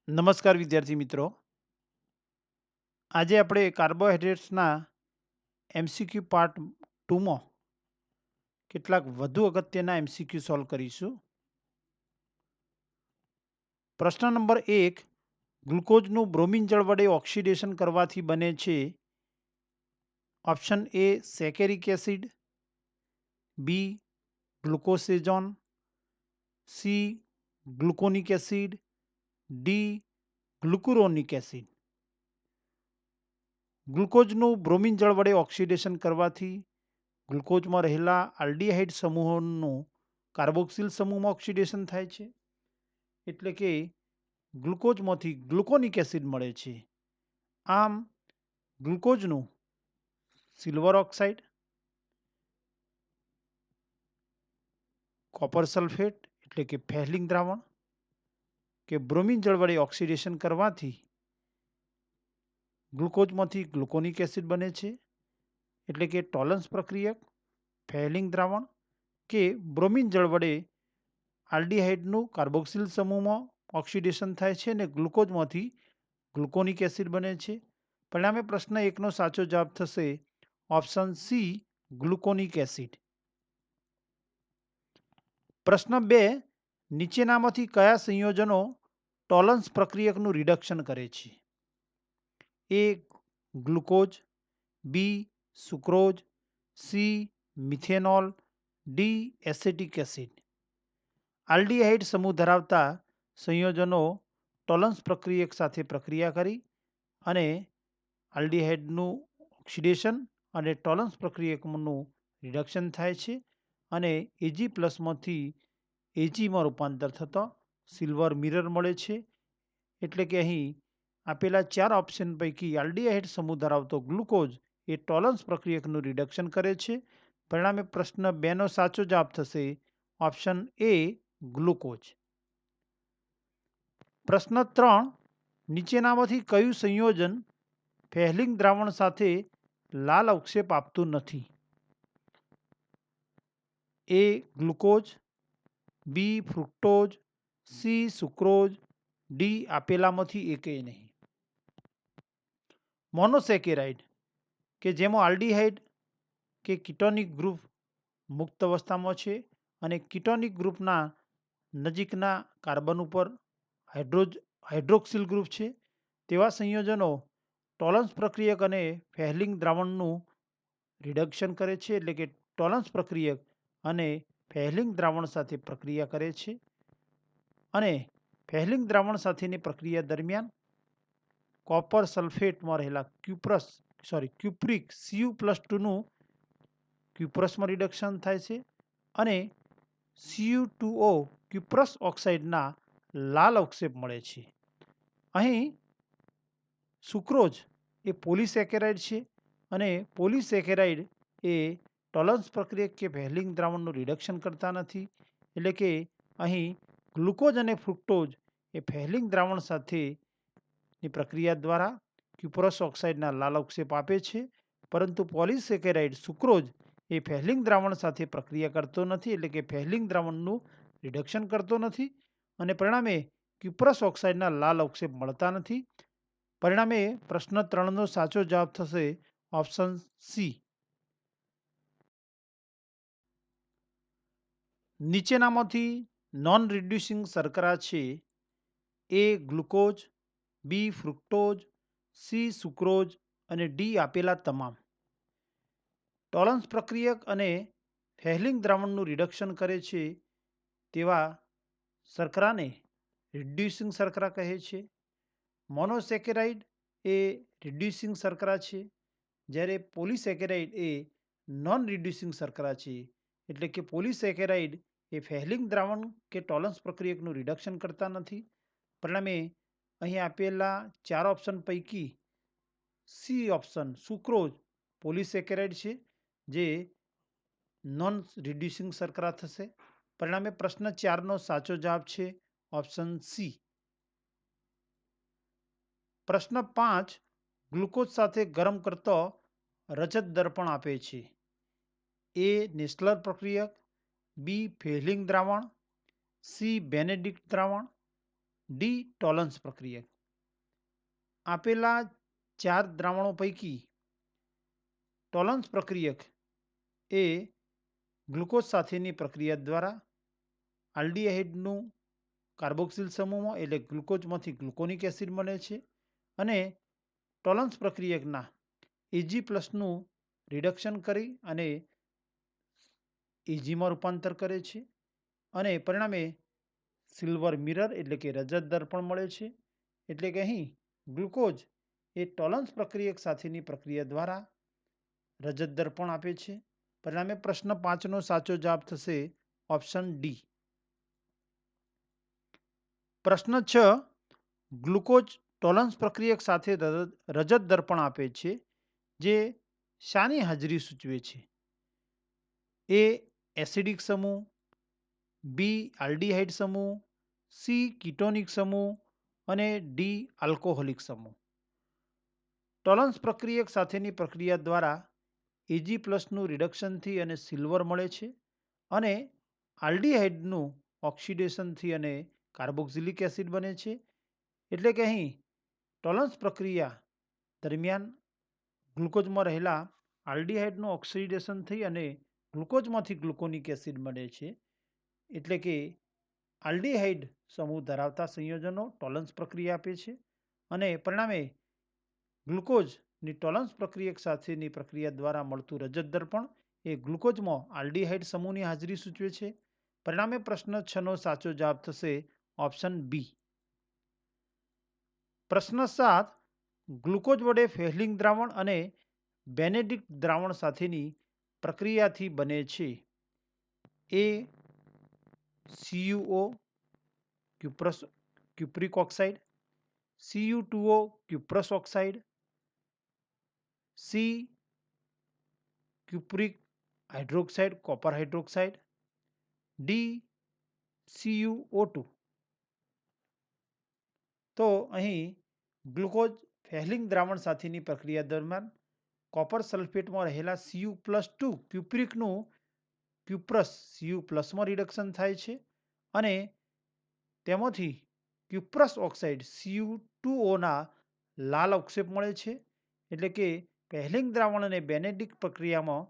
નમસ્કાર વિદ્યાર્થી મિત્રો. આજે આપણે કાર્બોહાઈડ્રેટ્સના એમસીક્યુ પાર્ટ 2માં કેટલાક વધુ અગત્યના એમસીક્યુ સોલ્વ કરીશું. પ્રશ્ન નંબર 1, ગ્લુકોઝનું બ્રોમિન જળ વડે ઓક્સિડેશન કરવાથી બને છે. Option A saccharic acid, B glucosazone, C gluconic acid, D glucuronic acid. ગ્લુકોઝનું બ્રોમિન જળ વડે ઓક્સિડેશન કરવાથી ગ્લુકોઝમાં રહેલા આલ્ડીહાઇડ સમૂહોનું કાર્બોક્સિલ સમૂહમાં ઓક્સિડેશન થાય છે, એટલે કે ગ્લુકોઝમાંથી ગ્લુકોનિક એસિડ મળે છે. આમ ગ્લુકોઝનું સિલ્વર ઓક્સાઇડ, કોપર સલ્ફેટ એટલે કે ફેહલિંગ દ્રાવણ કે બ્રોમિન જળ વડે ઓક્સિડેશન કરવાથી ગ્લુકોઝમાંથી ગ્લુકોનિક એસિડ બને છે, એટલે કે ટોલન્સ પ્રક્રિયક, ફેહલિંગ દ્રાવણ કે બ્રોમિન જળ વડે આલ્ડીહાઇડનું કાર્બોક્સિલ સમૂહમાં ઓક્સિડેશન થાય છે અને ગ્લુકોઝમાંથી ગ્લુકોનિક એસિડ બને છે. પરિણામે પ્રશ્ન 1નો સાચો જવાબ થશે ઓપ્શન સી ગ્લુકોનિક એસિડ. પ્રશ્ન 2, નીચેનામાંથી કયા સંયોજનો ટોલન્સ પ્રક્રિયકનું રિડક્શન કરે છે? A glucose, B sucrose, C methanol, D acetic acid. Aldehyde સમૂહ ધરાવતા સંયોજનો ટોલન્સ પ્રક્રિયક સાથે પ્રક્રિયા કરી અને આલ્ડીહાઇડનું ઓક્સિડેશન અને ટોલન્સ પ્રક્રિયકનું રિડક્શન થાય છે અને એજી પ્લસમાંથી એજીમાં રૂપાંતર થતો સિલ્વર મિરર મળે છે. એટલે કે અહીં આપેલા 4 ઓપ્શન પૈકી આલ્ડીહાઇડ સમૂહ ધરાવતો ગ્લુકોઝ એ ટોલન્સ પ્રક્રિયકનું રિડક્શન કરે છે. પરિણામે પ્રશ્ન 2નો સાચો જવાબ થશે ઓપ્શન એ ગ્લુકોઝ. પ્રશ્ન 3, નીચેનામાંથી કયું સંયોજન ફેહલિંગ દ્રાવણ સાથે લાલ અવક્ષેપ આપતું નથી? એ ગ્લુકોઝ, બી ફ્રુક્ટોઝ, સી સુક્રોઝ, ડી આપેલામાંથી એકેય નહીં. મોનોસેકેરાઇડ કે જેમાં આલ્ડીહાઇડ કે કીટોનિક ગ્રુપ મુક્ત અવસ્થામાં છે અને કીટોનિક ગ્રુપના નજીકના કાર્બન ઉપર હાઇડ્રોક્સિલ ગ્રુપ છે, તેવા સંયોજનો ટોલન્સ પ્રક્રિયક અને ફેહલિંગ દ્રાવણનું રિડક્શન કરે છે, એટલે કે ટોલન્સ પ્રક્રિયક અને ફેહલિંગ દ્રાવણ સાથે પ્રક્રિયા કરે છે અને ફેહલિંગ દ્રાવણ સાથેની પ્રક્રિયા દરમિયાન કોપર સલ્ફેટમાં રહેલા ક્યુપ્રિક Cu+2નું ક્યુપ્રસમાં રિડક્શન થાય છે અને Cu2O ક્યુપ્રસ ઓક્સાઇડના લાલ અવક્ષેપ મળે છે. અહીં સુક્રોઝ એ પોલિસેકેરાઇડ છે અને પોલિસેકેરાઇડ એ ટોલન્સ પ્રક્રિયક કે ફેહલિંગ દ્રાવણનું રિડક્શન કરતા નથી. એટલે કે અહીં ગ્લુકોઝ અને ફ્રુક્ટોઝ એ ફેહલિંગ દ્રાવણ સાથેની પ્રક્રિયા દ્વારા ક્યુપ્રસ ઓક્સાઇડના લાલ અવક્ષેપ આપે છે, પરંતુ પોલિસેકેરાઇડ સુક્રોઝ એ ફેહલિંગ દ્રાવણ સાથે પ્રક્રિયા કરતો નથી, એટલે કે ફેહલિંગ દ્રાવણનું રિડક્શન કરતો નથી અને પરિણામે ક્યુપ્રસ ઓક્સાઇડના લાલ અવક્ષેપ મળતા નથી. પરિણામે પ્રશ્ન 3નો સાચો જવાબ થશે ઓપ્શન સી. નીચેનામાંથી નોન રિડ્યુસિંગ શર્કરા છે? A glucose, B fructose, C sucrose અને ડી આપેલા તમામ. ટોલન્સ પ્રક્રિયક અને ફેહલિંગ દ્રાવણનું રિડક્શન કરે છે તેવા શર્કરાને રિડ્યુસિંગ શર્કરા કહે છે. મોનોસેકેરાઇડ એ રિડ્યુસિંગ શર્કરા છે, જ્યારે પોલિસેકેરાઇડ એ નોન રિડ્યુસિંગ શર્કરા છે. એટલે કે પોલિસેકેરાઇડ એ ફેહલિંગ દ્રાવણ કે ટોલન્સ પ્રક્રિયકનું રિડક્શન કરતા નથી. પરિણામે અહીં આપેલા 4 ઓપ્શન પૈકી સી ઓપ્શન સુક્રોઝ પોલિસેકેરાઇડ છે, જે નોન રિડ્યુસિંગ શર્કરા થશે. પરિણામે પ્રશ્ન 4નો સાચો જવાબ છે ઓપ્શન સી. પ્રશ્ન 5, ગ્લુકોઝ સાથે ગરમ કરતો રજત દર્પણ આપે છે? એ નેસ્લર પ્રક્રિયક, બી ફેહલિંગ દ્રાવણ, સી બેનેડિક્ટ દ્રાવણ, ડી ટોલન્સ પ્રક્રિયક. આપેલા 4 દ્રાવણો પૈકી ટોલન્સ પ્રક્રિયક એ ગ્લુકોઝ સાથેની પ્રક્રિયા દ્વારા આલ્ડીહાઇડનું કાર્બોક્સિલ સમૂહમાં એટલે ગ્લુકોઝમાંથી ગ્લુકોનિક એસિડ બને છે અને ટોલન્સ પ્રક્રિયકના Ag+નું રિડક્શન કરી અને Agમાં રૂપાંતર કરે છે અને પરિણામે સિલ્વર મિરર એટલે કે રજત દર્પણ મળે છે. એટલે કે અહીં ગ્લુકોઝ એ ટોલન્સ પ્રક્રિયક સાથેની પ્રક્રિયા દ્વારા રજત દર્પણ આપે છે. પરિણામે પ્રશ્ન 5નો સાચો જવાબ થશે ઓપ્શન ડી. પ્રશ્ન 6 ગ્લુકોઝ ટોલન્સ પ્રક્રિયક સાથે રજત દર્પણ આપે છે જે શાની હાજરી સૂચવે છે? એ એસિડિક સમૂહ, બી આલ્ડીહાઇડ સમૂહ, સી કીટોનિક સમૂહ અને ડી આલ્કોહોલિક સમૂહ. ટોલન્સ પ્રક્રિયક સાથેની પ્રક્રિયા દ્વારા Ag+નું રિડક્શનથી અને સિલ્વર મળે છે અને આલ્ડીહાઇડનું ઓક્સિડેશનથી અને કાર્બોક્સિલિક એસિડ બને છે. એટલે કે અહીં ટોલન્સ પ્રક્રિયા દરમિયાન ગ્લુકોઝમાં રહેલા આલ્ડીહાઇડનું ઓક્સિડેશન થઈ અને ગ્લુકોઝમાંથી ગ્લુકોનિક એસિડ બને છે. એટલે કે આલ્ડીહાઇડ સમૂહ ધરાવતા સંયોજનો ટોલન્સ પ્રક્રિયા આપે છે અને પરિણામે ગ્લુકોઝની ટોલન્સ પ્રક્રિયક સાથેની પ્રક્રિયા દ્વારા મળતું રજત દર્પણ એ ગ્લુકોઝમાં આલ્ડીહાઇડ સમૂહની હાજરી સૂચવે છે. પરિણામે પ્રશ્ન 6નો સાચો જવાબ થશે ઓપ્શન બી. પ્રશ્ન 7 ગ્લુકોઝ વડે ફેહલિંગ દ્રાવણ અને બેનેડિક્ટ દ્રાવણ સાથેની પ્રક્રિયાથી બને છે. A CuO cupric oxide, Cu2O cuprous oxide, C cupric hydroxide copper hydroxide, D CuO2. તો અહીં ગ્લુકોઝ ફેહલિંગ દ્રાવણ સાથેની પ્રક્રિયા દરમિયાન કોપર સલ્ફેટમાં રહેલા Cu+2 ક્યુપ્રિકનું ક્યુપ્રસ Cu+માં રિડક્શન થાય છે અને તેમાંથી ક્યુપ્રસ ઓક્સાઇડ Cu2Oના લાલ અવક્ષેપ મળે છે. એટલે કે ફેહલિંગ દ્રાવણ અને બેનેડિક્ટ પ્રક્રિયામાં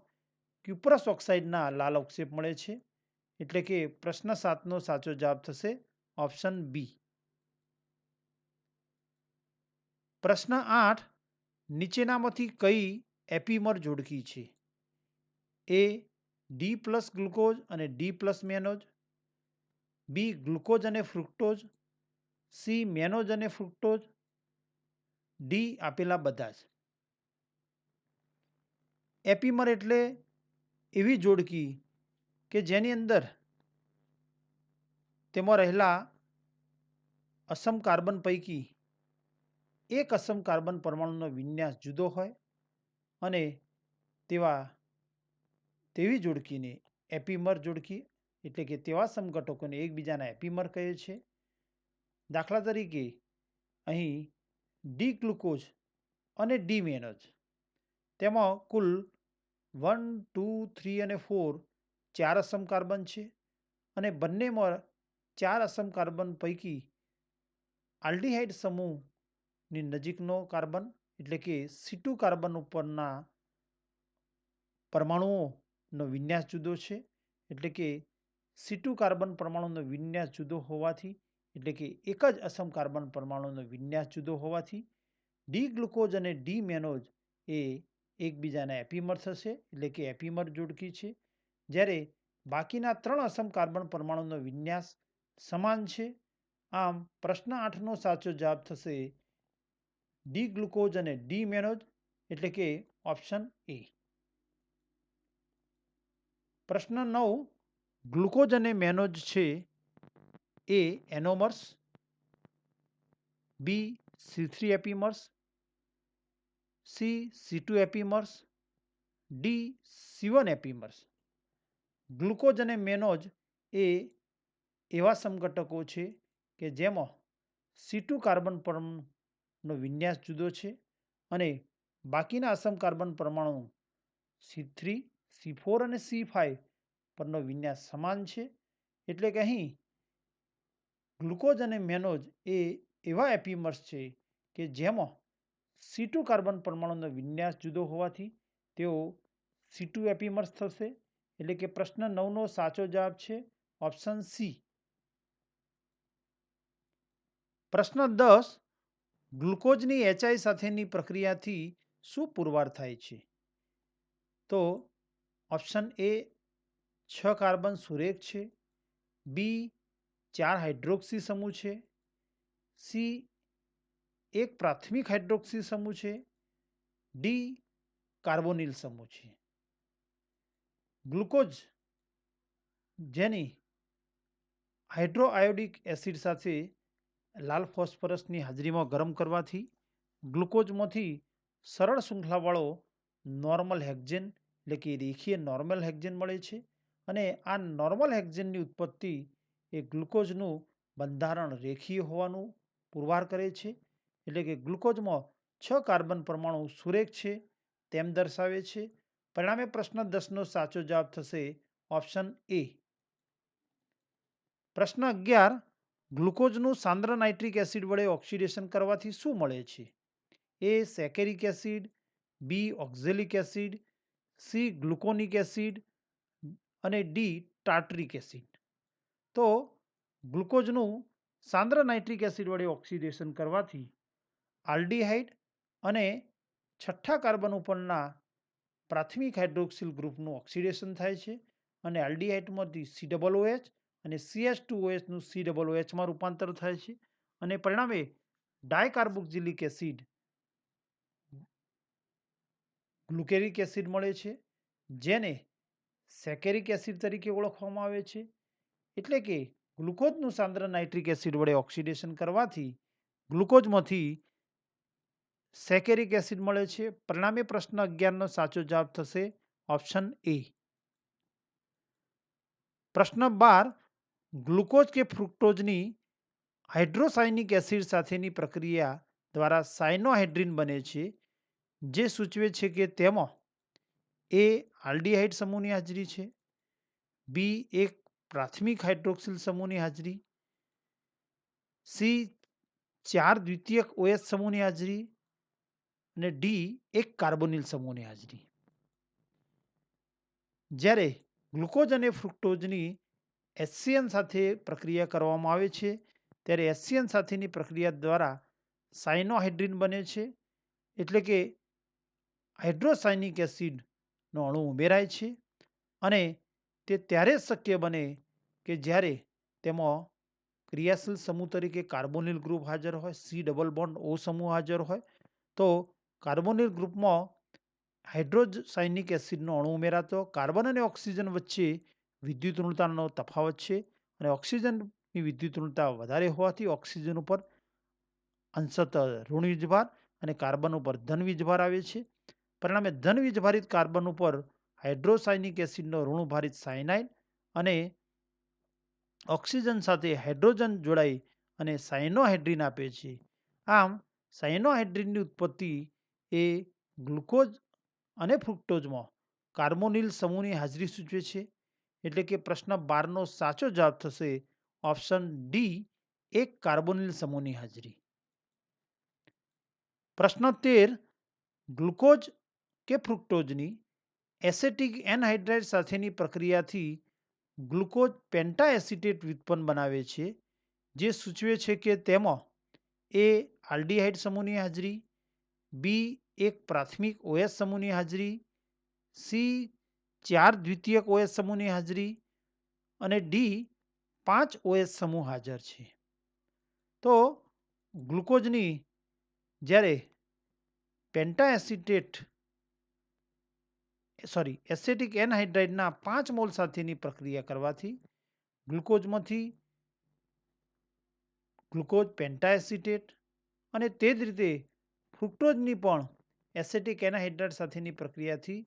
ક્યુપ્રસ ઓક્સાઇડના લાલ અવક્ષેપ મળે છે. એટલે કે પ્રશ્ન 7નો સાચો જવાબ થશે ઓપ્શન બી. પ્રશ્ન 8 નીચેનામાંથી કઈ એપીમર જોડકી છે? એ ડી પ્લસ ગ્લુકોઝ અને ડી પ્લસ મેનોઝ, બી ગ્લુકોઝ અને ફ્રુક્ટોઝ, સી મેનોઝ અને ફ્રુક્ટોઝ, ડી આપેલા બધા જ. એપીમર એટલે એવી જોડકી કે જેની અંદર તેમાં રહેલા અસમ કાર્બન પૈકી એક અસમ કાર્બન પરમાણુનો વિન્યાસ જુદો હોય અને તેવી જોડકીને એપીમર જોડકી એટલે કે તેવા સમઘટકોને એકબીજાના એપીમર કહે છે. દાખલા તરીકે અહીં ડી ગ્લુકોઝ અને ડી મેનોઝ તેમાં કુલ 1, 2, 3 અને 4 4 અસમ કાર્બન છે અને બંનેમાં 4 અસમ કાર્બન પૈકી આલ્ડીહાઇડ સમૂહની નજીકનો કાર્બન એટલે કે C2 કાર્બન ઉપરના પરમાણુઓનો વિન્યાસ જુદો છે. એટલે કે C2 કાર્બન પરમાણુનો વિન્યાસ જુદો હોવાથી એટલે કે એક જ અસમ કાર્બન પરમાણુનો વિન્યાસ જુદો હોવાથી ડી ગ્લુકોઝ અને ડી મેનોઝ એ એકબીજાના એપીમર થશે એટલે કે એપીમર જોડકી છે. જ્યારે બાકીના 3 અસમ કાર્બન પરમાણુનો વિન્યાસ સમાન છે. આમ પ્રશ્ન 8નો સાચો જવાબ થશે ડી ગ્લુકોઝ અને ડી મેનોઝ એટલે કે ઓપ્શન એ. પ્રશ્ન 9 ગ્લુકોઝ અને મેનોઝ છે A anomers, B C3 epimers, C C2 epimers, D C1 epimers. Glucose અને મેનોઝ એ એવા સમઘટકો છે કે જેમાં C2 કાર્બન પરમાણુનો વિન્યાસ જુદો છે અને બાકીના અસમ કાર્બન પરમાણુ C3, C4 અને C5 પરનો વિન્યાસ સમાન છે. એટલે કે અહીં ગ્લુકોઝ અને મેનોઝ એ એવા એપીમર્સ છે કે જેમાં C2 કાર્બન પરમાણુનો વિન્યાસ જુદો હોવાથી તેઓ C2 એપીમર્સ થશે. એટલે કે પ્રશ્ન 9 નો સાચો જવાબ છે ઓપ્શન સી. પ્રશ્ન 10, ગ્લુકોઝની HI સાથેની પ્રક્રિયાથી શું પુરવાર થાય છે? તો ઓપ્શન એ 6 કાર્બન સુરેખ છે, બી 4 હાઇડ્રોક્સી સમૂહ છે, સી 1 પ્રાથમિક હાઇડ્રોક્સી સમૂહ છે, ડી કાર્બોનિલ સમૂહ છે. ગ્લુકોઝ જેની હાઇડ્રોઆયોડિક એસિડ સાથે લાલ ફોસ્ફરસની હાજરીમાં ગરમ કરવાથી ગ્લુકોઝમાંથી સરળ શૃંખલાવાળો નોર્મલ હેક્ઝેન એટલે કે રેખીય નોર્મલ હેક્ઝેન મળે છે અને આ નોર્મલ હેક્ઝેનની ઉત્પત્તિ એ ગ્લુકોઝનું બંધારણ રેખીય હોવાનું પુરવાર કરે છે. એટલે કે ગ્લુકોઝમાં 6 કાર્બન પરમાણુ સુરેખ છે તેમ દર્શાવે છે. પરિણામે પ્રશ્ન 10 નો સાચો જવાબ થશે ઓપ્શન એ. પ્રશ્ન 11, ગ્લુકોઝનું સાંદ્ર નાઇટ્રિક એસિડ વડે ઓક્સિડેશન કરવાથી શું મળે છે? એ સેકેરિક એસિડ, બી oxalic acid, C gluconic acid અને ડી ટાર્ટરિક એસિડ. તો ગ્લુકોઝનું સાંદ્ર નાઇટ્રિક એસિડ વડે ઓક્સિડેશન કરવાથી આલ્ડીહાઇડ અને છઠ્ઠા કાર્બન ઉપરના પ્રાથમિક હાઇડ્રોક્સિલ ગ્રુપનું ઓક્સિડેશન થાય છે અને આલ્ડીહાઇડમાંથી COOH અને CH2OH નું COOH માં રૂપાંતર થાય છે અને પરિણામે ડાયકાર્બોક્સિલિક એસિડ ગ્લુકેરિક એસિડ મળે છે જેને સેકેરિક એસિડ તરીકે ઓળખવામાં આવે છે. એટલે કે ગ્લુકોઝનું સાંદ્ર નાઇટ્રિક એસિડ વડે ઓક્સિડેશન કરવાથી ગ્લુકોઝમાંથી સેકેરિક એસિડ મળે છે. પરિણામે પ્રશ્ન 11 નો સાચો જવાબ થશે ઓપ્શન એ. પ્રશ્ન 12, ગ્લુકોઝ કે ફ્રુક્ટોઝની હાઇડ્રોસાયનિક એસિડ સાથેની પ્રક્રિયા દ્વારા સાયનોહાઇડ્રિન બને છે જે સૂચવે છે કે તેમાં એ આલ્ડીહાઇડ સમૂહની હાજરી છે, બી એક પ્રાથમિક હાઇડ્રોક્સિલ સમૂહની હાજરી, સી 4 દ્વિતીયક OH સમૂહની હાજરી અને ડી એક કાર્બોનિલ સમૂહની હાજરી. જ્યારે ગ્લુકોઝ અને ફ્રુક્ટોઝની HCN સાથે પ્રક્રિયા કરવામાં આવે છે ત્યારે HCN સાથેની પ્રક્રિયા દ્વારા સાયનોહાઇડ્રિન બને છે. એટલે કે હાઇડ્રોસાયનિક એસિડનો અણુ ઉમેરાય છે અને તે ત્યારે જ શક્ય બને કે જ્યારે તેમાં ક્રિયાશીલ સમૂહ તરીકે કાર્બોનિલ ગ્રુપ હાજર હોય, C ડબલ બોન્ડ O સમૂહ હાજર હોય. તો કાર્બોનિલ ગ્રુપમાં હાઇડ્રોસાયનિક એસિડનો અણુ ઉમેરાતો કાર્બન અને ઓક્સિજન વચ્ચે વિદ્યુત ઋણતાનો તફાવત છે અને ઓક્સિજનની વિદ્યુત ઋણતા વધારે હોવાથી ઓક્સિજન ઉપર અંશત ઋણ વીજભાર અને કાર્બન ઉપર ધન વીજભાર આવે છે. પરિણામે ધન વીજભારિત કાર્બન ઉપર હાઇડ્રોસાયનિક એસિડનો ઋણભારિત સાયનાઇડ અને ઓક્સિજન સાથે હાઇડ્રોજન જોડાઈ અને સાયનોહાઇડ્રિન આપે છે. આમ સાયનોહાઇડ્રિનની ઉત્પત્તિ એ ગ્લુકોઝ અને ફ્રુક્ટોઝમાં કાર્બોનિલ સમૂહની હાજરી સૂચવે છે. એટલે કે પ્રશ્ન 12 નો સાચો જવાબ થશે ઓપ્શન ડી એક કાર્બોનિલ સમૂહની હાજરી. પ્રશ્ન 13, ગ્લુકોઝ કે ફ્રુક્ટોઝની એસેટિક એનહાઇડ્રાઇડ સાથેની પ્રક્રિયાથી ગ્લુકોઝ પેન્ટાએસિટેટ વ્યુત્પન્ન બનાવે છે જે સૂચવે છે કે તેમાં એ આલ્ડીહાઇડ સમૂહની હાજરી, બી એક પ્રાથમિક OH સમૂહની હાજરી, સી 4 દ્વિતીયક OH સમૂહની હાજરી અને ડી 5 OH સમૂહ હાજર છે. તો ગ્લુકોઝની જ્યારે એસેટિક એનહાઇડ્રાઇડના 5 મોલ સાથેની પ્રક્રિયા કરવાથી ગ્લુકોઝમાંથી ગ્લુકોઝ પેન્ટાએસિટેટ અને તે જ રીતે ફ્રુક્ટોઝની પણ એસેટિક એનહાઇડ્રાઇડ સાથેની પ્રક્રિયાથી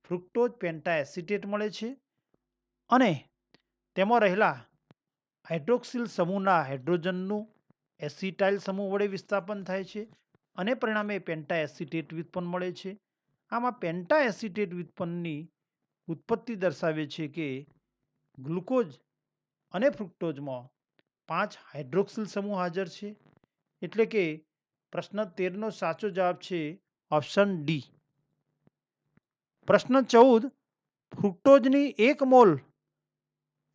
ફ્રુક્ટોઝ પેન્ટાએસિટેટ મળે છે અને તેમાં રહેલા હાઇડ્રોક્સિલ સમૂહના હાઇડ્રોજનનું એસિટાઇલ સમૂહ વડે વિસ્થાપન થાય છે અને પરિણામે પેન્ટાએસિટેટ વ્યુત્પન્ન મળે છે. આમાં પેન્ટાએસિટેટ વ્યુત્પન્નની ઉત્પત્તિ દર્શાવે છે કે ગ્લુકોઝ અને ફ્રુક્ટોઝમાં 5 હાઇડ્રોક્સિલ સમૂહ હાજર છે. એટલે કે પ્રશ્ન 13નો સાચો જવાબ છે ઓપ્શન ડી. પ્રશ્ન 14, ફ્રુક્ટોઝની 1 મોલ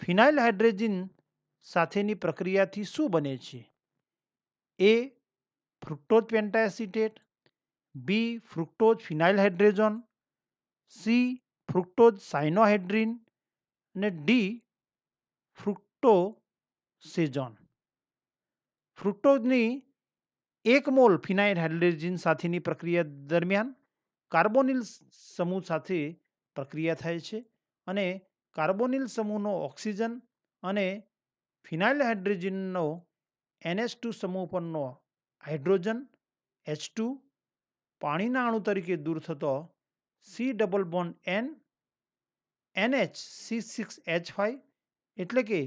ફિનાઇલ હાઇડ્રોજન સાથેની પ્રક્રિયાથી શું બને છે? એ ફ્રુક્ટોઝ પેન્ટાએસિટેટ, બી ફ્રુક્ટોઝ ફિનાઇલ હાઇડ્રોજન, સી ફ્રુક્ટોઝ સાયનોહાઇડ્રિન અને ડી ફ્રુક્ટોસેઝોન. ફ્રુક્ટોઝની 1 મોલ ફિનાઇલ હાઇડ્રોજન સાથેની પ્રક્રિયા દરમિયાન કાર્બોનિલ સમૂહ સાથે પ્રક્રિયા થાય છે અને કાર્બોનિલ સમૂહનો ઓક્સિજન અને ફિનાઇલ હાઇડ્રોજનનો NH2 સમૂહ પરનો હાઇડ્રોજન H2 પાણીના અણુ તરીકે દૂર થતો C double bond N NH6H5 એટલે કે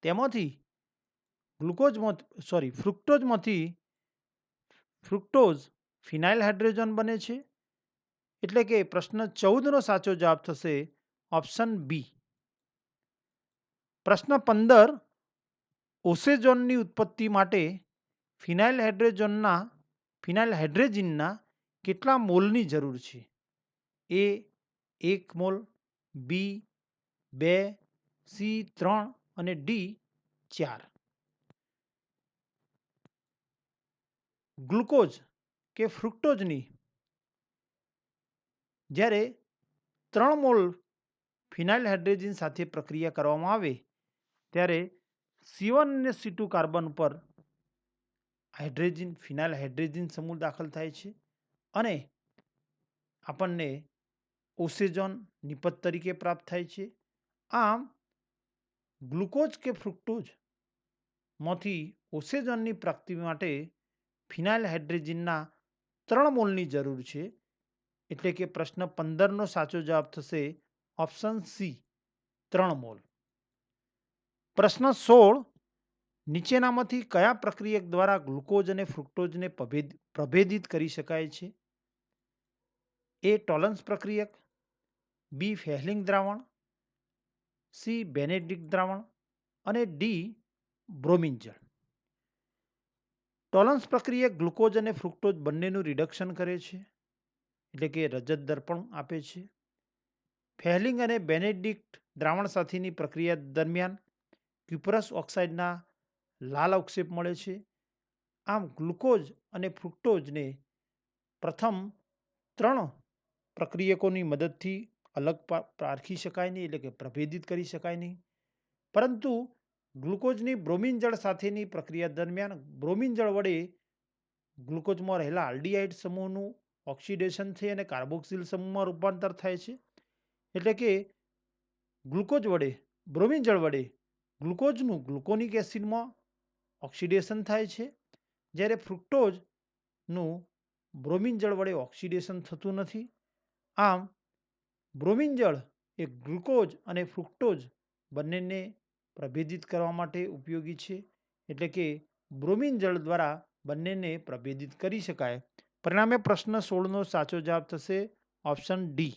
તેમાંથી ફ્રુક્ટોઝમાંથી ફ્રુક્ટોઝ ફિનાઇલ હાઇડ્રોજન બને છે. એટલે કે પ્રશ્ન 14નો સાચો જવાબ થશે ઓપ્શન બી. પ્રશ્ન 15, ઓસેઝોનની ઉત્પત્તિ માટે ફિનાઇલ હાઇડ્રોજનના કેટલા મોલની જરૂર છે? એ 1 મોલ, બી 2, સી 3 અને ડી 4. ગ્લુકોઝ કે ફ્રુક્ટોઝની જ્યારે 3 મોલ ફિનાઇલ હાઇડ્રોજન સાથે પ્રક્રિયા કરવામાં આવે ત્યારે C1 અને C2 કાર્બન પર ફિનાઇલ હાઇડ્રોજન સમૂહ દાખલ થાય છે અને આપણને ઓસેઝોન નિપજ તરીકે પ્રાપ્ત થાય છે. આમ ગ્લુકોઝ કે ફ્રુક્ટોઝ માંથી ઓસેઝોનની પ્રાપ્તિ માટે ફિનાઇલ હાઇડ્રોજનના 3 મોલની જરૂર છે. એટલે કે પ્રશ્ન 15નો સાચો જવાબ થશે ઓપ્શન સી 3 મોલ. પ્રશ્ન 16, નીચેનામાંથી કયા પ્રક્રિયક દ્વારા ગ્લુકોઝ અને ફ્રુક્ટોઝને પ્રભેદિત કરી શકાય છે? એ ટોલન્સ પ્રક્રિયક, બી ફેહલિંગ દ્રાવણ, સી બેનેડિક્ટ દ્રાવણ અને ડી બ્રોમિન જળ. ટોલન્સ પ્રક્રિયક ગ્લુકોઝ અને ફ્રુક્ટોઝ બંનેનું રિડક્શન કરે છે એટલે કે રજત દર્પણ આપે છે. ફેહલિંગ અને બેનેડિક્ટ દ્રાવણ સાથેની પ્રક્રિયા દરમિયાન ક્યુપરસ ઓક્સાઇડના લાલ અવક્ષેપ મળે છે. આમ ગ્લુકોઝ અને ફ્રુક્ટોઝને પ્રથમ 3 પ્રક્રિયકોની મદદથી અલગ પારખી શકાય નહીં એટલે કે પ્રભેદિત કરી શકાય નહીં. પરંતુ ગ્લુકોઝની બ્રોમિન જળ સાથેની પ્રક્રિયા દરમિયાન બ્રોમિન જળ વડે ગ્લુકોઝમાં રહેલા આલ્ડીહાઇડ સમૂહનું ઓક્સિડેશન થઈ અને કાર્બોક્સિલ સમૂહમાં રૂપાંતર થાય છે. એટલે કે બ્રોમિન જળ વડે ગ્લુકોઝનું ગ્લુકોનિક એસિડમાં ઓક્સિડેશન થાય છે. જ્યારે ફ્રુક્ટોઝનું બ્રોમિન જળ વડે ઓક્સિડેશન થતું નથી. આમ બ્રોમિન જળ એ ગ્લુકોઝ અને ફ્રુક્ટોઝ બંનેને પ્રભેદિત કરવા માટે ઉપયોગી છે. એટલે કે બ્રોમિન જળ દ્વારા બંનેને પ્રભેદિત કરી શકાય. પરિણામે પ્રશ્ન 16નો સાચો જવાબ થશે ઓપ્શન ડી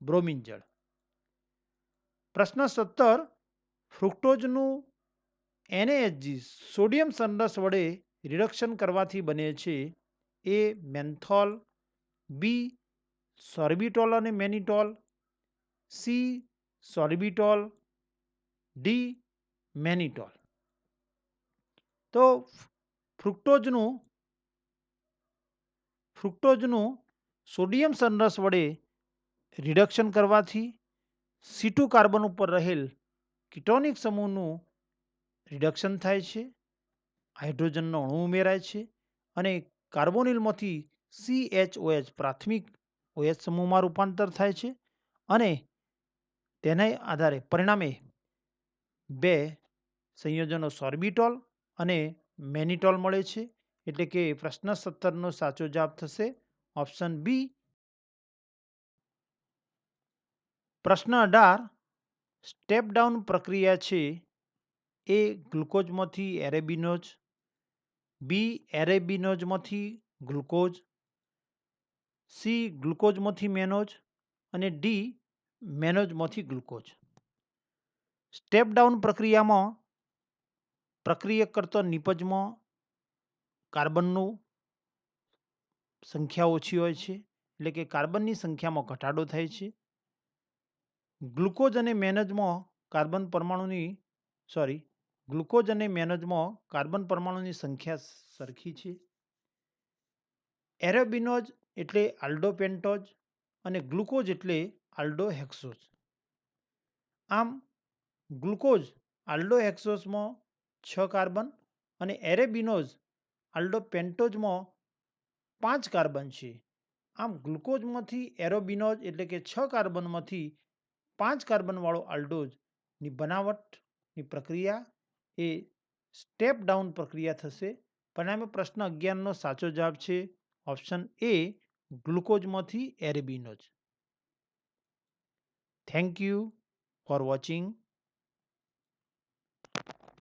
બ્રોમિન જળ. પ્રશ્ન 17, ફ્રુક્ટોઝનું NaHG સોડિયમ સંરસ વડે રિડક્શન કરવાથી બને છે. એ મેન્થોલ, બી સોર્બિટોલ અને મેનિટોલ, સી સોર્બિટોલ, ડી મેનિટોલ. તો ફ્રુક્ટોઝનું સોડિયમ સંરસ વડે રિડક્શન કરવાથી C2 કાર્બન ઉપર રહેલ કિટોનિક સમૂહનું રિડક્શન થાય છે, હાઇડ્રોજનનો અણુ ઉમેરાય છે અને કાર્બોનિલમાંથી CHOH પ્રાથમિક OH સમૂહમાં રૂપાંતર થાય છે અને તેના આધારે પરિણામે 2 સંયોજનો સોર્બિટોલ અને મેનિટોલ મળે છે. એટલે કે પ્રશ્ન 17નો સાચો જવાબ થશે ઓપ્શન બી. પ્રશ્ન 18, સ્ટેપ ડાઉન પ્રક્રિયા છે. એ ગ્લુકોઝમાંથી એરેબિનોઝ, બી એરેબિનોઝમાંથી ગ્લુકોઝ, સી ગ્લુકોઝમાંથી મેનોઝ અને ડી મેનોઝમાંથી ગ્લુકોઝ. સ્ટેપ ડાઉન પ્રક્રિયામાં પ્રક્રિયક કરતો નિપજમાં કાર્બનનું સંખ્યા ઓછી હોય છે, એટલે કે કાર્બનની સંખ્યામાં ઘટાડો થાય છે. ગ્લુકોઝ અને મેનજમાં કાર્બન પરમાણુની ગ્લુકોઝ અને મેનજમાં કાર્બન પરમાણુની સંખ્યા સરખી છે. એરેબિનોઝ એટલે આલ્ડોપેન્ટોઝ અને ગ્લુકોઝ એટલે આલ્ડોહેક્સોઝ. આમ ગ્લુકોઝ આલ્ડોહેક્સોઝમાં 6 કાર્બન અને એરેબિનોઝ આલ્ડોપેન્ટોઝમાં 5 કાર્બન છે. આમ ગ્લુકોઝમાંથી એરોબિનોઝ એટલે કે 6 કાર્બનમાંથી 5 કાર્બનવાળો આલ્ડોઝની બનાવટની પ્રક્રિયા એ સ્ટેપ ડાઉન પ્રક્રિયા થશે. પરિણામે પ્રશ્ન 11નો સાચો જવાબ છે ઓપ્શન એ, ગ્લુકોઝમાંથી arabinose. Thank you for watching.